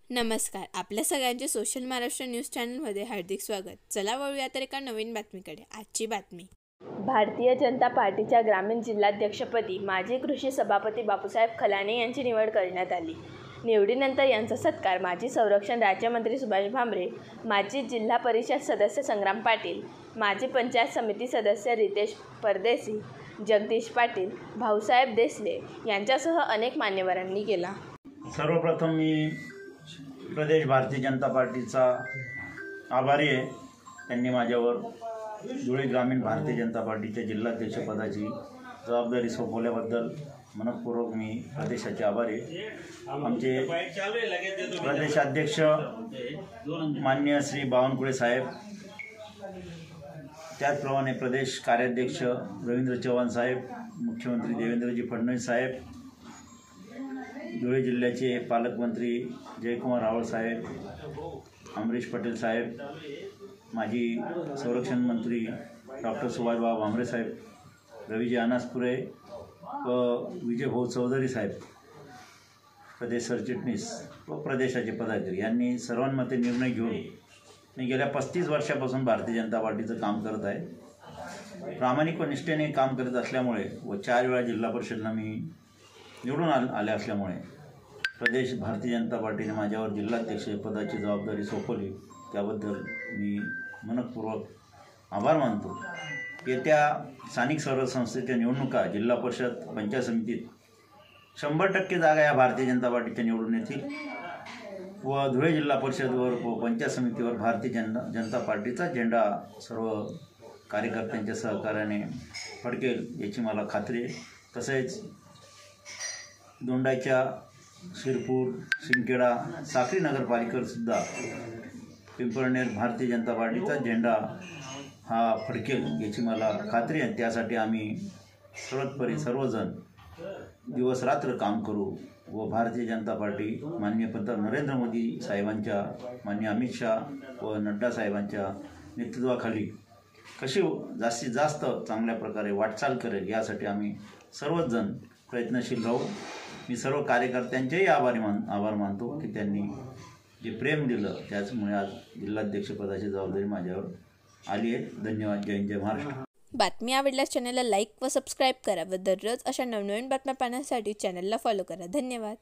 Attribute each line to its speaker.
Speaker 1: नमस्कार. आपल्या सगळ्यांचे सोशल महाराष्ट्र न्यूज चॅनलमध्ये हार्दिक स्वागत. चला वळूया तर एका नवीन बातमीकडे. आजची बातमी.
Speaker 2: भारतीय जनता पार्टीच्या ग्रामीण जिल्हाध्यक्षपदी माजी कृषी सभापती बापूसाहेब खलाणे यांची निवड करण्यात आली. निवडीनंतर यांचा सत्कार माजी संरक्षण राज्यमंत्री सुभाष भामरे, माजी जिल्हा परिषद सदस्य संग्राम पाटील, माजी पंचायत समिती सदस्य रितेश परदेशी, जगदीश पाटील, भाऊसाहेब देसले यांच्यासह अनेक मान्यवरांनी केला.
Speaker 3: सर्वप्रथम मी प्रदेश भारतीय जनता पार्टीचा आभारी आहे. त्यांनी माझ्यावर धुळे ग्रामीण भारतीय जनता पार्टीच्या जिल्हाध्यक्षपदाची जबाबदारी सोपवल्याबद्दल मनपूर्वक मी प्रदेशाचे आभारी आहे. आमचे प्रदेशाध्यक्ष माननीय श्री बावनकुळे साहेब, त्याचप्रमाणे प्रदेश कार्याध्यक्ष रवींद्र चव्हाण साहेब, मुख्यमंत्री देवेंद्रजी फडणवीस साहेब, धुळे जिल्ह्याचे पालकमंत्री जयकुमार रावळ साहेब, अमरीश पटेल साहेब, माजी संरक्षण मंत्री डॉक्टर सुभाषबाबू भामरे साहेब, रवीजी अनासपुरे व विजय भाऊ चौधरी साहेब, प्रदेश सरचिटणीस व प्रदेशाचे पदाधिकारी यांनी सर्वांमते निर्णय घेऊन मी गेल्या 35 वर्षापासून भारतीय जनता पार्टीचं काम करत आहे. प्रामाणिक व निष्ठेने काम करत असल्यामुळे व 4 वेळा जिल्हा परिषदला मी निवडून आले असल्यामुळे प्रदेश भारतीय जनता पार्टीने माझ्यावर जिल्हाध्यक्ष पदाची जबाबदारी सोपवली. त्याबद्दल मी मनपूर्वक आभार मानतो. येत्या स्थानिक स्वराज्य संस्थेच्या निवडणुका जिल्हा परिषद पंचायत समितीत 100% जागा या भारतीय जनता पार्टीच्या निवडून येतील व धुळे जिल्हा परिषदवर व पंचायत समितीवर भारतीय जनता पार्टीचा झेंडा सर्व कार्यकर्त्यांच्या सहकार्याने फडकेल याची मला खात्री आहे. तसेच दोंडाईच्या शिरपूर, शिंदखेडा, साक्री नगरपालिकेवरसुद्धा पिंपळनेर भारतीय जनता पार्टीचा झेंडा हा फडकेल याची मला खात्री आहे. त्यासाठी आम्ही सर्वजण दिवसरात्र काम करू व भारतीय जनता पार्टी माननीय पंतप्रधान नरेंद्र मोदी साहेबांच्या, माननीय अमित शाह व नड्डा साहेबांच्या नेतृत्वाखाली कशी जास्तीत जास्त चांगल्या प्रकारे वाटचाल करेल यासाठी आम्ही सर्वच जण प्रयत्नशील राहू. मी सर्व कार्यकर्त्यांचेही आभार मानतो की त्यांनी जे प्रेम दिलं त्याचमुळे आज जिल्हाध्यक्षपदाची जबाबदारी माझ्यावर आली आहे. धन्यवाद. जय हिंद, जय महाराष्ट्र.
Speaker 1: बातमी आवडल्यास चॅनलला लाईक व सबस्क्राईब करा व दररोज अशा नवनवीन बातम्या पाहण्यासाठी चॅनलला फॉलो करा. धन्यवाद.